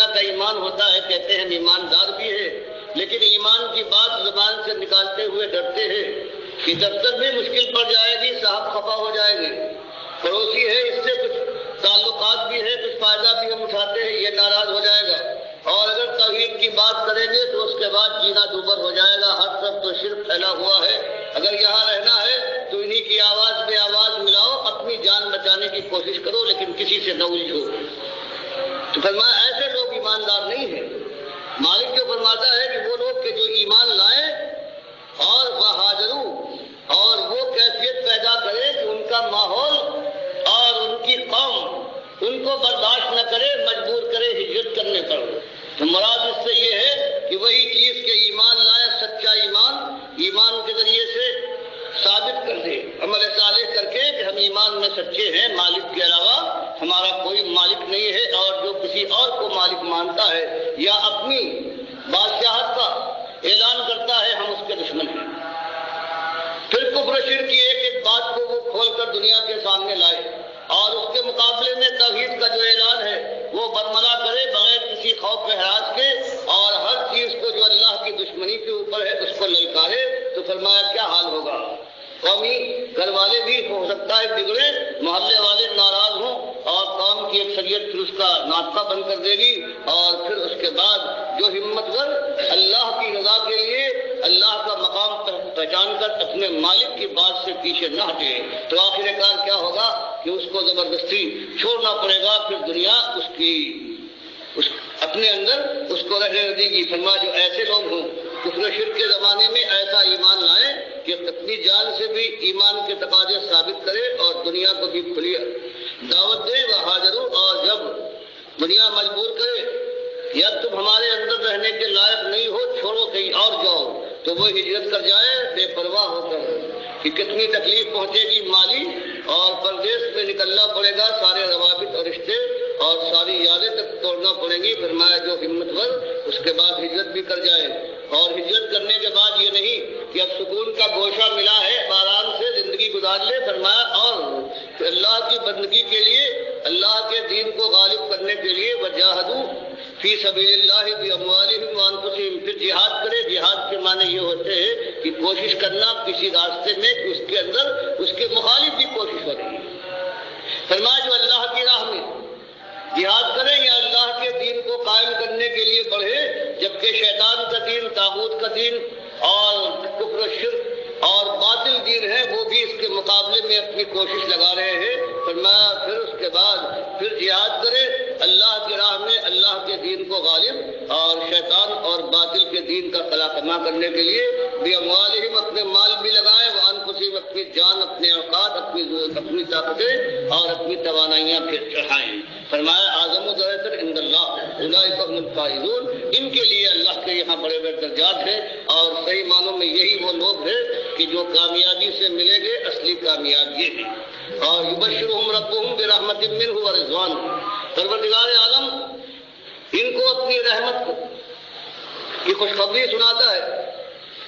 دنیا کا ایمان ہوتا ہے، کہتے ہیں ایماندار بھی ہے، لیکن ایمان کی بات زبان سے نکالتے ہوئے ڈرتے ہیں کہ دفتر بھی مشکل پڑ جائے گی، صاحب خفا ہو جائیں گے، پڑوسی ہے اس سے کچھ تعلقات بھی ہے، کچھ فائدہ بھی ہم اٹھاتے ہیں، یہ ناراض ہو جائے گا، اور اگر توحید کی بات کریں گے تو اس کے بعد جینا دوبر ہو جائے گا، ہر طرف تو شرک پھیلا ہوا ہے، اگر یہاں رہنا ہے تو انہی کی آواز میں آواز ملاؤ، اپنی جان بچانے کی کوشش کرو لیکن کسی سے نہ الجھو۔ تو فرمایا ایسے لوگ ایماندار نہیں ہیں۔ مالک جو فرماتا ہے کہ وہ لوگ کہ جو ایمان لائیں اور وہاجروا، اور وہ کیفیت پیدا کرے کہ ان کا ماحول اور ان کی قوم ان کو برداشت نہ کرے، مجبور کرے ہجرت کرنے پر۔ تو مراد اس سے یہ ہے کہ وہی چیز کہ ایمان لائے، سچا ایمان کے ذریعے سے ثابت کر دے، عمل صالح کر کے کہ ہم ایمان میں سچے ہیں، مالک کے علاوہ ہمارا کوئی مالک نہیں ہے، اور جو کسی اور کو مالک مانتا ہے یا اپنی بادشاہت کا اعلان کرتا ہے ہم اس کے دشمن ہیں۔ پھر کفر شرک کی ایک ایک بات کو وہ کھول کر دنیا کے سامنے لائے، اور اس کے مقابلے میں توحید کا جو اعلان ہے وہ برملا کرے بغیر کسی خوف و ہراس کے، اور ہر چیز کو جو اللہ کی دشمنی کے اوپر ہے اس کو للکارے۔ تو فرمایا کیا حال ہوگا؟ قومی گھر والے بھی ہو سکتا ہے بگڑے، محلے والے ناراض ہوں، اور قوم کی اکثریت پھر اس کا ناطقہ بند کر دے گی، اور پھر اس کے بعد جو ہمتور اللہ کی رضا کے لیے اللہ کا مقام پہچان کر اپنے مالک کی بات سے پیچھے نہ ہٹے، تو آخر کار کیا ہوگا کہ اس کو زبردستی چھوڑنا پڑے گا، پھر دنیا اس اپنے اندر اس کو رہنے دے گی۔ فرمایا جو ایسے لوگ ہوں کفر شرک کے زمانے میں ایسا ایمان لائیں کہ اپنی جان سے بھی ایمان کے تقاضے ثابت کرے اور دنیا کو بھی کھلی دعوت دے، وہاجروا، اور جب دنیا مجبور کرے یا تم ہمارے اندر رہنے کے لائق نہیں ہو، چھوڑو کہیں اور جاؤ، تو وہ ہجرت کر جائے بے پرواہ ہو کر کہ کتنی تکلیف پہنچے گی مالی، اور پردیس میں نکلنا پڑے گا، سارے روابط اور رشتے اور ساری یادیں تک توڑنا پڑیں گی۔ فرمایا جو ہمتور اس کے بعد ہجرت بھی کر جائے، اور ہجرت کرنے کے بعد یہ نہیں کہ اب سکون کا گوشہ ملا ہے آرام سے زندگی گزار لے، فرمایا اور اللہ کی بندگی کے لیے، اللہ کے دین کو غالب کرنے کے لیے وجاہدوا فی سبیل اللہ باموالہم وانفسہم، پھر جہاد کرے۔ جہاد کے معنی یہ ہوتے ہیں کہ کوشش کرنا کسی راستے میں کہ اس کے اندر اس کے مخالف بھی کوشش ہو رہی ہے۔ فرمایا جو اللہ کی راہ میں جہاد کرے یا اللہ کے دین کو قائم کرنے کے لیے بڑھے، جبکہ شیطان کا دین، طاغوت کا دین اور کفر شرک اور باطل دین ہے وہ بھی اس کے مقابلے میں اپنی کوشش لگا رہے ہیں۔ فرمایا پھر اس کے بعد پھر جہاد کرے اللہ کی راہ میں، اللہ کے دین کو غالب اور شیطان اور باطل کے دین کا خلاقمہ کرنے کے لیے باموالہم، اپنے مال بھی لگائیں، وانفسہم، اپنی جان، اپنے اوقات، اپنی طاقتیں اور اپنی توانائیاں پھر چڑھائیں۔ فرمایا اعظم درجۃ عند اللہ اولئک هم الفائزون، ان کے لیے اللہ کے یہاں بڑے بڑے درجات ہیں، اور صحیح معنوں میں یہی وہ لوگ ہیں کہ جو کامیابی سے ملیں گے، اصلی کامیاب یہ ہے۔ اور یبشرہم ربہم برحمت منہ ورضوان، پروردگار عالم ان کو اپنی رحمت کی خوشخبری سناتا ہے،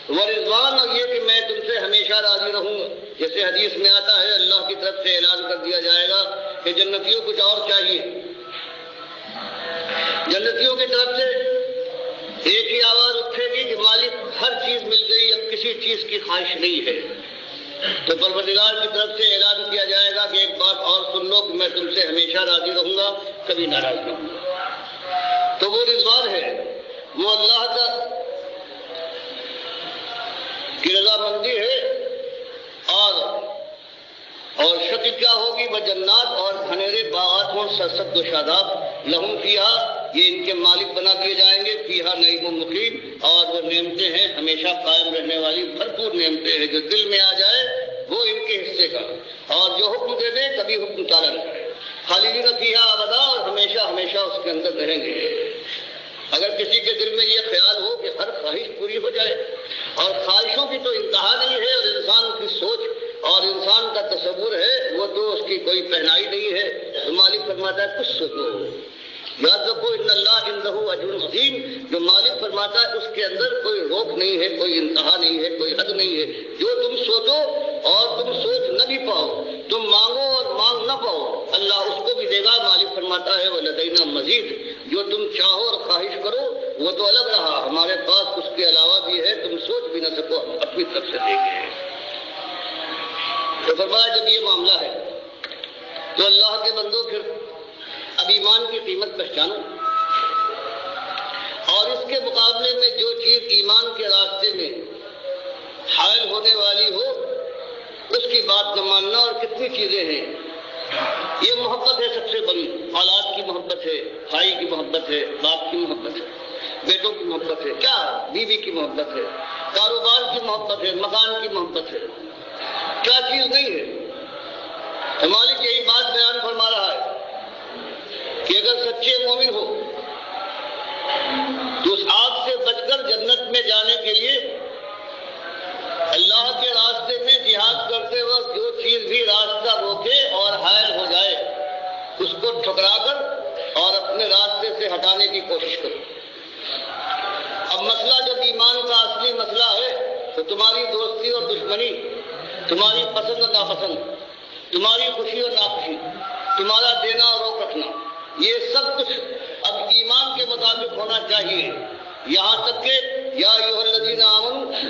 ورضوان، اور یہ کہ میں تم سے ہمیشہ راضی رہوں گا۔ جیسے حدیث میں آتا ہے اللہ کی طرف سے اعلان کر دیا جائے گا کہ جنتیوں کچھ اور چاہیے، جنتیوں کی طرف سے ایک ہی آواز اٹھے گی کہ مالک ہر چیز مل گئی، اب کسی چیز کی خواہش نہیں ہے۔ تو پروردگار کی طرف سے اعلان کیا جائے گا کہ ایک بات اور سن لو کہ میں تم سے ہمیشہ راضی رہوں گا، کبھی ناراض نہیں ہوں گا۔ تو وہ رضوان ہے، وہ اللہ کا کی رضامندی ہے، اور شکل کیا ہوگی؟ وہ جنات اور گھنیرے باغات ہوں، سرسبز و شاداب، لہم فیہا، یہ ان کے مالک بنا دیے جائیں گے، فیہا نعیم مقیم، اور وہ نعمتیں ہیں ہمیشہ قائم رہنے والی، بھرپور نعمتیں ہیں، جو دل میں آ جائے وہ ان کے حصے کا، اور جو حکم دے دے کبھی حکم ٹالا نہ کرے، خالدین فیہا ابدا، اور ہمیشہ ہمیشہ اس کے اندر رہیں گے۔ اگر کسی کے دل میں یہ خیال ہو کہ ہر خواہش پوری ہو جائے، اور خواہشوں کی تو انتہا نہیں ہے، اور انسان کی سوچ اور انسان کا تصور ہے وہ تو اس کی کوئی پہنائی نہیں ہے، تو مالک فرماتا ہے کچھ سوچو، یاد رکھو ان اللہ عندہ اجر عظیم، جو مالک فرماتا ہے اس کے اندر کوئی روک نہیں ہے، کوئی انتہا نہیں ہے، کوئی حد نہیں ہے، جو تم سوچو اور تم سوچ نہ بھی پاؤ، تم مانگو اور مانگ نہ پاؤ، اللہ اس کو بھی دے گا۔ مالک فرماتا ہے وَلَدَيْنَا مزید، جو تم چاہو اور خواہش کرو وہ تو الگ رہا، ہمارے پاس اس کے علاوہ بھی ہے، تم سوچ بھی نہ سکو، ہم اپنی طرف سے دیں گے۔ تو فرمایا جب یہ معاملہ ہے تو اللہ کے بندوں پھر اب ایمان کی قیمت پہچانو، اور اس کے مقابلے میں جو چیز ایمان کے راستے میں حائل ہونے والی ہو اس کی بات نہ ماننا۔ اور کتنی چیزیں ہیں، یہ محبت ہے سب سے بڑی، اولاد کی محبت ہے، بھائی کی محبت ہے، باپ کی محبت ہے، بیٹوں کی محبت ہے، کیا بیوی کی محبت ہے، کاروبار کی محبت ہے، مکان کی محبت ہے، کیا چیز نہیں ہے۔ مالک یہی بات بیان فرما رہا ہے کہ اگر سچے مومن ہو تو اس آگ سے بچ کر جنت میں جانے کے لیے اللہ کے راستے میں جہاد کرتے وقت جو چیز بھی راستہ روکے اور حائل ہو جائے اس کو ٹھکرا کر اور اپنے راستے سے ہٹانے کی کوشش کرو۔ اب مسئلہ جب ایمان کا اصلی مسئلہ ہے تو تمہاری دوستی اور دشمنی، تمہاری پسند اور ناپسند، تمہاری خوشی اور ناخوشی، تمہارا دینا اور روک رکھنا، یہ سب کچھ اب ایمان کے مطابق ہونا چاہیے۔ یہاں تک کہ یا ایھا الذین آمنوا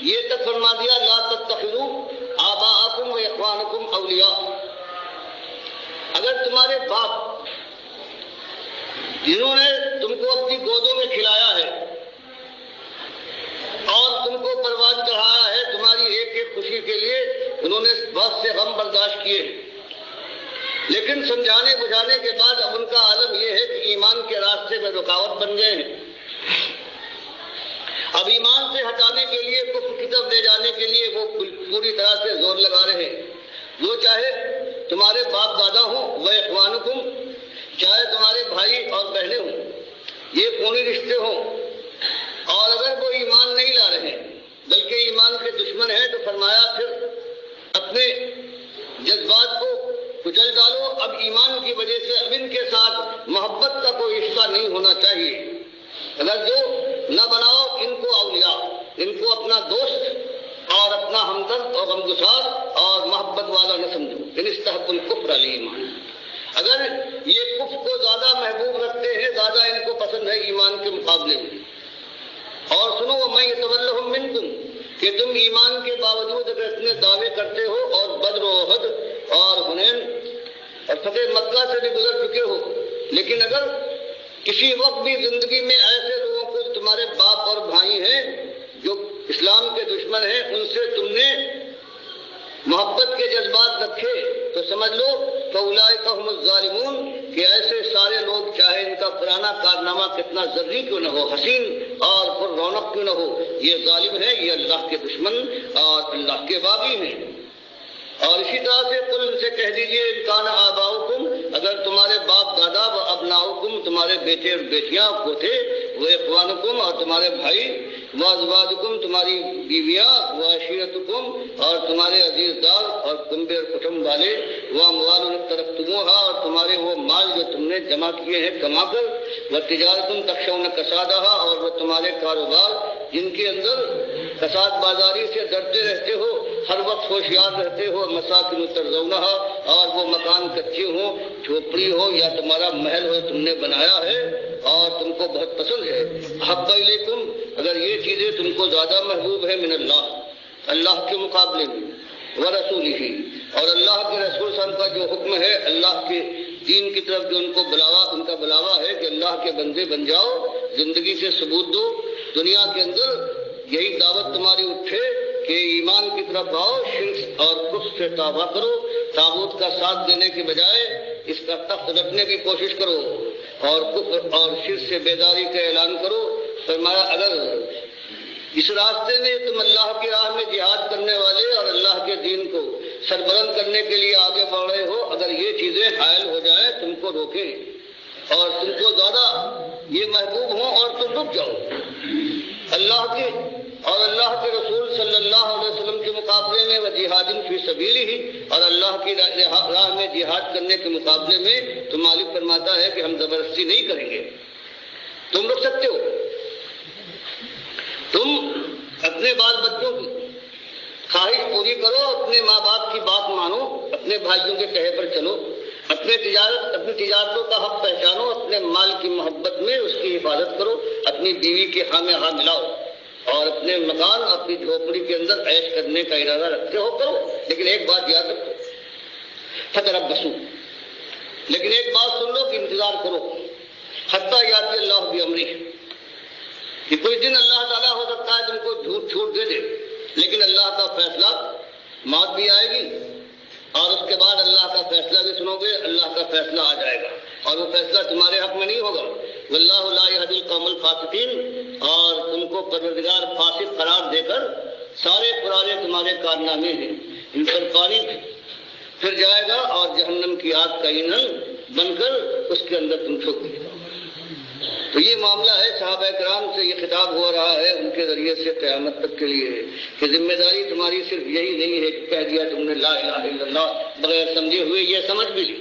یہ تک فرما دیا لا تتخذوا آباءکم و اخوانکم اولیاء۔ اگر تمہارے باپ جنہوں نے تم کو اپنی گودوں میں کھلایا ہے اور تم کو پروان چڑھایا ہے، تمہاری ایک ایک خوشی کے لیے انہوں نے بہت سے غم برداشت کیے، لیکن سمجھانے بجھانے کے بعد اب ان کا عالم یہ ہے کہ ایمان کے راستے میں رکاوٹ بن گئے ہیں۔ اب ایمان سے ہٹانے کے لیے، کفر کی طرف لے جانے کے لیے وہ پوری طرح سے زور لگا رہے ہیں۔ وہ چاہے تمہارے باپ دادا ہوں، وہ اخوانکم، چاہے تمہارے بھائی اور بہنیں ہوں، یہ خونی رشتے ہوں، اور اگر وہ ایمان نہیں لا رہے بلکہ ایمان کے دشمن ہیں تو فرمایا پھر اپنے جذبات کو کچل ڈالو۔ اب ایمان کی وجہ سے اب ان کے ساتھ محبت کا کوئی رشتہ نہیں ہونا چاہیے۔ اگر جو نہ بناؤ ان کو اولیاء، ان کو اپنا دوست اور اپنا ہمدرد اور غمگسار اور محبت والا نہ سمجھو۔ ان استحب الکفر علی ایمان، اگر یہ کفر کو زیادہ محبوب رکھتے ہیں، زیادہ ان کو پسند ہے ایمان کے مقابلے میں۔ اور سنو وَمَن يَتَوَلَّهُم مِّنكُمْ کہ تم ایمان کے باوجود اگر اتنے دعوے کرتے ہو اور بدر و احد اور حنین اور فتح مکہ سے بھی گزر چکے ہو، لیکن اگر کسی وقت بھی زندگی میں ایسے لوگوں کو تمہارے باپ اور بھائی ہیں جو اسلام کے دشمن ہیں، ان سے تم نے محبت کے جذبات رکھے تو سمجھ لو فَأُولَٰئِکَ هُمُ الظَّالِمُونَ کہ ایسے سارے لوگ چاہے ان کا پرانا کارنامہ کتنا ذرّی کیوں نہ ہو، حسین اور پر رونق کیوں نہ ہو، یہ ظالم ہے، یہ اللہ کے دشمن اور اللہ کے باغی ہیں۔ اور اسی طرح سے قل ان سے کہہ دیجئے ان کان آباؤکم اگر تمہارے باپ دادا و ابناؤکم تمہارے بیٹے اور بیٹیاں پوتے، وہ اخوانکم اور تمہارے بھائی، و ازواجکم تمہاری بیویاں، و عشیرتکم اور تمہارے عزیز دار اور کنبے اور کٹمب والے، و اموال اقترفتموها اور تمہارے وہ مال جو تم نے جمع کیے ہیں کما کر، و تجارت تخشون کسادها اور وہ تمہارے کاروبار جن کے اندر کساد بازاری سے ڈرتے رہتے ہو، ہر وقت ہوشیار رہتے ہو، مساکن ترضونہا اور وہ مکان کچے ہوں، جھوپڑی ہو یا تمہارا محل ہو تم نے بنایا ہے اور تم کو بہت پسند ہے، احب الیکم اگر یہ چیزیں تم کو زیادہ محبوب ہے من اللہ، اللہ کے مقابلے میں، ورسولہ اور اللہ کے رسول صلی اللہ علیہ وسلم کا جو حکم ہے، اللہ کے دین کی طرف جو ان کا بلاوا ہے کہ اللہ کے بندے بن جاؤ، زندگی سے ثبوت دو، دنیا کے اندر یہی دعوت تمہاری اٹھے کہ ایمان کی طرف آؤ، شرک اور کفر سے توبہ کرو، طاغوت کا ساتھ دینے کے بجائے اس کا تخت رکھنے کی کوشش کرو اور کفر اور شرک سے بیداری کا اعلان کرو۔ فرمایا اگر اس راستے میں تم اللہ کی راہ میں جہاد کرنے والے اور اللہ کے دین کو سربلند کرنے کے لیے آگے بڑھ رہے ہو، اگر یہ چیزیں حائل ہو جائیں تم کو روکیں اور تم کو زیادہ یہ محبوب ہوں اور تم رک جاؤ اللہ کے اور اللہ کے رسول صلی اللہ علیہ وسلم کے مقابلے میں، و جہاد فی سبیلہ اور اللہ کی راہ میں جہاد کرنے کے مقابلے میں، تو مالک فرماتا ہے کہ ہم زبردستی نہیں کریں گے، تم رک سکتے ہو، تم اپنے بال بچوں کی خواہش پوری کرو، اپنے ماں باپ کی بات مانو، اپنے بھائیوں کے کہے پر چلو، اپنی تجارتوں کا حق پہچانو، اپنے مال کی محبت میں اس کی حفاظت کرو، اپنی بیوی کے ہاں میں ہاں ملاؤ، اور اپنے مکان اپنی جھوپڑی کے اندر عیش کرنے کا ارادہ رکھتے ہو کرو، لیکن ایک بات یاد رکھو، فتربصوا، لیکن ایک بات سن لو کہ انتظار کرو، حتی یاتی اللہ بامرہ، کہ کوئی دن اللہ تعالیٰ ہو سکتا ہے تم کو چھوٹ دے دے، لیکن اللہ کا فیصلہ، موت بھی آئے گی اور اس کے بعد اللہ کا فیصلہ بھی سنو گے، اللہ کا فیصلہ آ جائے گا اور وہ فیصلہ تمہارے حق میں نہیں ہوگا۔ واللہ لا یہدی القوم الفاسقین، اور تم کو پروردگار فاسق قرار دے کر سارے پرانے تمہارے کارنامے ہیں ان پر پانی پھر جائے گا اور جہنم کی آگ کا ایندھن بن کر اس کے اندر تم چھوڑ دیے گا۔ تو یہ معاملہ ہے، صحابہ کرام سے یہ خطاب ہو رہا ہے ان کے ذریعے سے قیامت تک کے لیے کہ ذمہ داری تمہاری صرف یہی نہیں ہے کہ کہہ دیا تم نے لا الہ الا اللہ بغیر سمجھے ہوئے، یہ سمجھ بھی لی،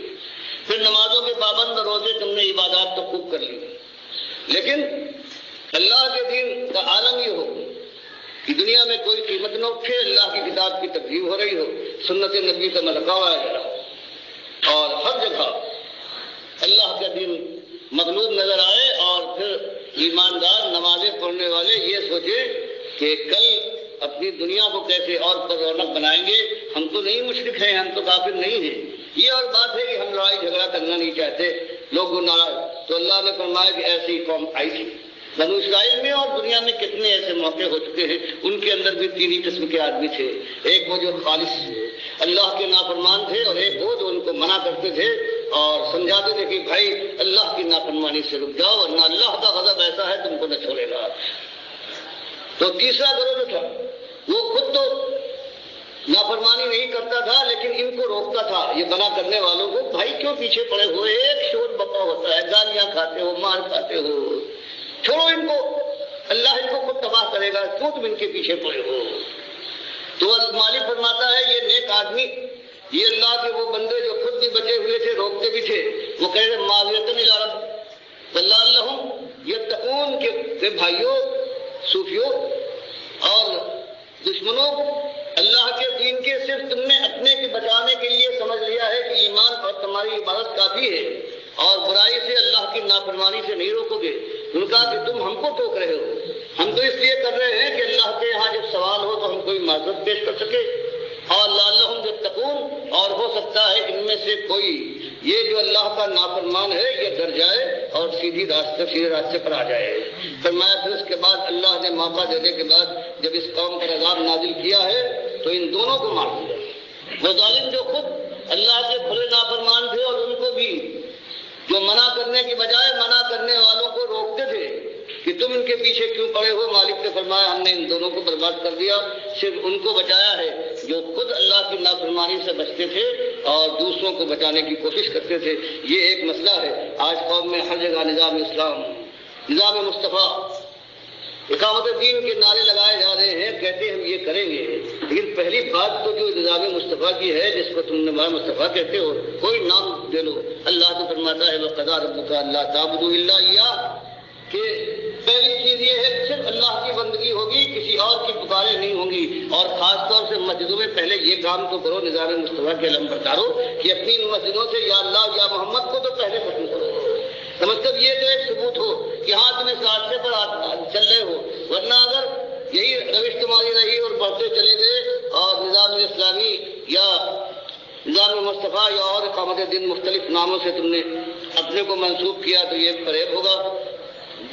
پھر نمازوں کے پابند روزے تم نے عبادات تو خوب کر لی، لیکن اللہ کے دین کا عالم یہ ہو کہ دنیا میں کوئی قیمت نہ اٹھے، اللہ کی کتاب کی تکذیب ہو رہی ہو، سنت نبی کا مذاق اڑایا جا رہا ہو، اور ہر جگہ اللہ کا دین مغلوب نظر آئے، اور پھر ایماندار نمازیں پڑھنے والے یہ سوچے کہ کل اپنی دنیا کو کیسے اور پر رونق بنائیں گے، ہم تو نہیں مشرک ہیں، ہم تو کافر نہیں ہیں۔ یہ اور بات ہے کہ ہم لڑائی جھگڑا کرنا نہیں چاہتے، لوگ ناراض، تو اللہ نے فرمایا کہ ایسی قوم آئی تھی بنو اسرائیل میں، اور دنیا میں کتنے ایسے موقع ہو چکے ہیں، ان کے اندر بھی تین ہی قسم کے آدمی تھے، ایک وہ جو خالص اللہ کے نافرمان تھے، اور ایک وہ جو ان کو منع کرتے تھے اور سمجھاتے تھے کہ بھائی اللہ کی نافرمانی سے رک جاؤ ورنہ اللہ کا غضب ایسا ہے تم کو نہ چھوڑے گا۔ تو تیسرا گروہ جو تھا وہ خود تو نافرمانی نہیں کرتا تھا لیکن ان کو روکتا تھا، یہ منع کرنے والوں کو، بھائی کیوں پیچھے پڑے ہوئے، ایک شور بپا ہوتا ہے، گالیاں کھاتے ہو، مار کھاتے ہو، چھوڑو ان کو، اللہ ان کو خود تباہ کرے گا، کیوں تم ان کے پیچھے پڑے ہو۔ تو مالک فرماتا ہے یہ نیک آدمی، یہ اللہ کے وہ بندے جو خود بھی بچے ہوئے تھے، روکتے بھی تھے، وہ کہہ رہے معذرتاً الی رب لعلہم یتقون، کہ بھائیوں، صوفیوں اور دشمنوں، اللہ کے دین کے صرف تم نے اپنے کے بچانے کے لیے سمجھ لیا ہے کہ ایمان اور تمہاری عبادت کافی ہے اور برائی سے اللہ کی نافرمانی سے نہیں روکو گے۔ ان کا کہ تم ہم کو ٹوک رہے ہو، ہم تو اس لیے کر رہے ہیں کہ اللہ کے یہاں جب سوال ہو تو ہم کوئی معذرت پیش کر سکے، اور لعلہم یتقون، اور ہو سکتا ہے ان میں سے کوئی یہ جو اللہ کا نافرمان ہے یہ ڈر جائے اور سیدھے راستے پر آ جائے۔ فرمایا پھر اس کے بعد اللہ نے موقع دینے کے بعد جب اس قوم پر عذاب نازل کیا ہے تو ان دونوں کو مار دیا۔ وہ ظالم جو خود اللہ کے کھلے نافرمان تھے اور ان کو بھی جو منع کرنے کی بجائے منع کرنے والوں کو روکتے تھے کہ تم ان کے پیچھے کیوں پڑے ہو، مالک نے فرمایا ہم نے ان دونوں کو برباد کر دیا، صرف ان کو بچایا ہے جو خود اللہ کی نافرمانی سے بچتے تھے اور دوسروں کو بچانے کی کوشش کرتے تھے۔ یہ ایک مسئلہ ہے۔ آج قوم میں ہر جگہ نظام اسلام، نظام مصطفیٰ، اقامت دین کے نعرے لگائے جا رہے ہیں، کہتے ہیں ہم یہ کریں گے، لیکن پہلی بات تو جو نظام مصطفیٰ کی ہے جس کو تم نظام مصطفیٰ کہتے ہو، کوئی نام دے لو۔ اللہ تو فرماتا ہے وَقَضَىٰ رَبُّكَ أَلَّا تَعْبُدُوا إِلَّا إِيَّاهُ، کہ پہلی چیز یہ ہے کہ صرف اللہ کی بندگی ہوگی، کسی اور کی پکاریں نہیں ہوں گی، اور خاص طور سے مسجدوں میں پہلے یہ کام تو کرو نظام مصطفیٰ کے علم بردارو کہ اپنی مسجدوں سے یا اللہ یا محمد کو تو پہلے ختم کرو۔ تو مطلب یہ تو ایک ثبوت ہو کہ ہاں تم اس راستے پر چل رہے ہو، ورنہ اگر یہی روش تمہاری رہی اور بڑھتے چلے گئے اور نظام اسلامی یا نظام مصطفیٰ یا اور اقامت دین مختلف ناموں سے تم نے اپنے کو منسوب کیا تو یہ فریب ہوگا۔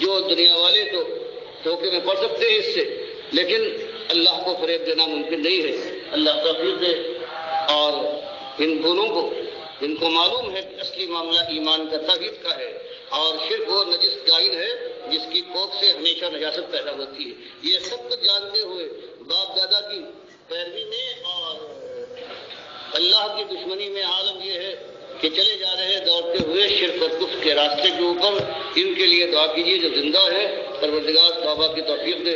جو دنیا والے تو دھوکے میں پڑ سکتے ہیں اس سے، لیکن اللہ کو فریب دینا ممکن نہیں ہے۔ اللہ توفیق دے، اور ان دونوں کو جن کو معلوم ہے کہ اصلی معاملہ ایمان کا توحید کا ہے اور شرک وہ نجس ڈائن ہے جس کی کوکھ سے ہمیشہ نجاست پیدا ہوتی ہے، یہ سب کچھ جانتے ہوئے باپ دادا کی پیروی میں اور اللہ کی دشمنی میں عالم یہ ہے کہ چلے جا رہے ہیں دوڑتے ہوئے شرک اور کفر کے راستے کے اوپر۔ ان کے لیے دعا کیجیے جو زندہ ہے، پروردگار توبہ کی توفیق دے،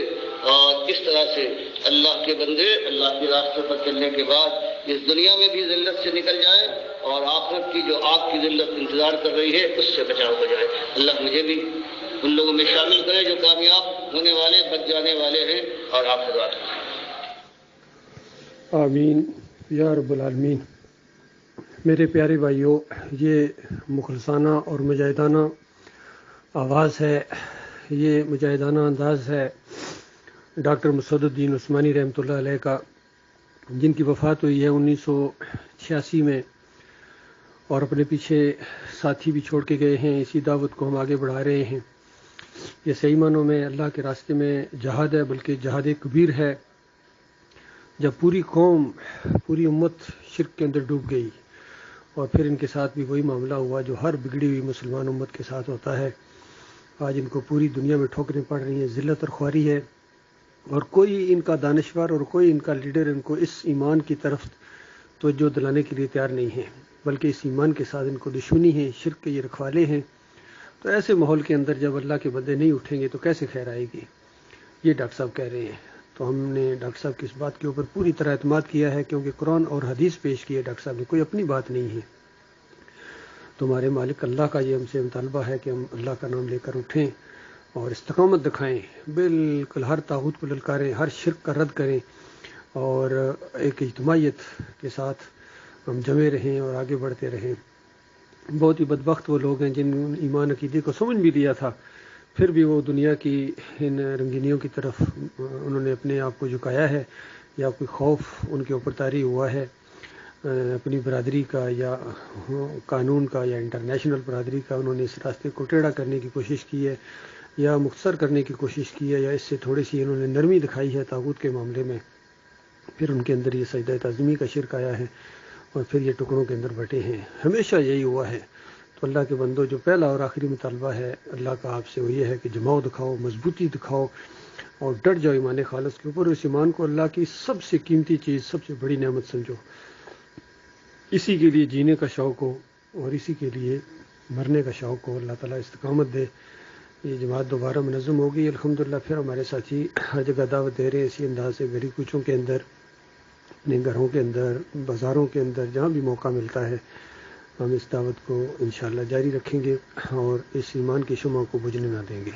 اور اس طرح سے اللہ کے بندے اللہ کے راستے پر چلنے کے بعد اس دنیا میں بھی ذلت سے نکل جائے اور آخرت کی جو آگ کی ذلت انتظار کر رہی ہے اس سے بچاؤ ہو جائے۔ اللہ مجھے بھی ان لوگوں میں شامل کرے جو کامیاب ہونے والے، بچ جانے والے ہیں، اور آپ سے دعا کریں۔ آمین یا رب العالمین۔ میرے پیارے بھائیوں، یہ مخلصانہ اور مجاہدانہ آواز ہے، یہ مجاہدانہ انداز ہے ڈاکٹر مسعود الدین عثمانی رحمۃ اللہ علیہ کا، جن کی وفات ہوئی ہے 1986 میں، اور اپنے پیچھے ساتھی بھی چھوڑ کے گئے ہیں۔ اسی دعوت کو ہم آگے بڑھا رہے ہیں۔ یہ صحیح معنوں میں اللہ کے راستے میں جہاد ہے، بلکہ جہاد کبیر ہے۔ جب پوری قوم، پوری امت شرک کے اندر ڈوب گئی، اور پھر ان کے ساتھ بھی وہی معاملہ ہوا جو ہر بگڑی ہوئی مسلمان امت کے ساتھ ہوتا ہے۔ آج ان کو پوری دنیا میں ٹھوکریں پڑ رہی ہیں، ذلت اور خواری ہے، اور کوئی ان کا دانشور اور کوئی ان کا لیڈر ان کو اس ایمان کی طرف توجہ دلانے کے لیے تیار نہیں ہے، بلکہ اس ایمان کے ساتھ ان کو دشمنی ہے، شرک کے یہ رکھوالے ہیں۔ تو ایسے ماحول کے اندر جب اللہ کے بندے نہیں اٹھیں گے تو کیسے خیر آئے گی؟ یہ ڈاکٹر صاحب کہہ رہے ہیں۔ تو ہم نے ڈاکٹر صاحب کی اس بات کے اوپر پوری طرح اعتماد کیا ہے، کیونکہ قرآن اور حدیث پیش کی ہے ڈاکٹر صاحب نے، کوئی اپنی بات نہیں ہے۔ تمہارے مالک اللہ کا یہ ہم سے مطالبہ ہے کہ ہم اللہ کا نام لے کر اٹھیں اور استقامت دکھائیں، بالکل ہر طاغوت کو للکاریں، ہر شرک کا رد کریں، اور ایک اجتماعیت کے ساتھ ہم جمے رہیں اور آگے بڑھتے رہیں۔ بہت ہی بدبخت وہ لوگ ہیں جن ایمان عقیدے کو سمجھ بھی لیا تھا، پھر بھی وہ دنیا کی ان رنگینیوں کی طرف انہوں نے اپنے آپ کو جھکایا ہے، یا کوئی خوف ان کے اوپر طاری ہوا ہے اپنی برادری کا یا قانون کا یا انٹرنیشنل برادری کا۔ انہوں نے اس راستے کو ٹیڑھا کرنے کی کوشش کی ہے، یا مختصر کرنے کی کوشش کی ہے، یا اس سے تھوڑی سی انہوں نے نرمی دکھائی ہے طاغوت کے معاملے میں۔ پھر ان کے اندر یہ سجدہ تعظیمی کا شرک آیا ہے، اور پھر یہ ٹکڑوں کے اندر بٹے ہیں۔ ہمیشہ یہی ہوا ہے۔ تو اللہ کے بندوں، جو پہلا اور آخری مطالبہ ہے اللہ کا آپ سے وہ یہ ہے کہ جماؤ دکھاؤ، مضبوطی دکھاؤ، اور ڈٹ جاؤ ایمان خالص کے اوپر۔ اس ایمان کو اللہ کی سب سے قیمتی چیز، سب سے بڑی نعمت سمجھو، اسی کے لیے جینے کا شوق ہو اور اسی کے لیے مرنے کا شوق ہو۔ اللہ تعالیٰ استقامت دے۔ یہ جماعت دوبارہ منظم ہوگی الحمدللہ۔ پھر ہمارے ساتھی ہر جگہ دعوت دے رہے ہیں اسی انداز سے، گلی کوچوں کے اندر، اپنے گھروں کے اندر، بازاروں کے اندر، جہاں بھی موقع ملتا ہے ہم اس دعوت کو انشاءاللہ جاری رکھیں گے، اور اس ایمان کی شمع کو بجھنے نہ دیں گے۔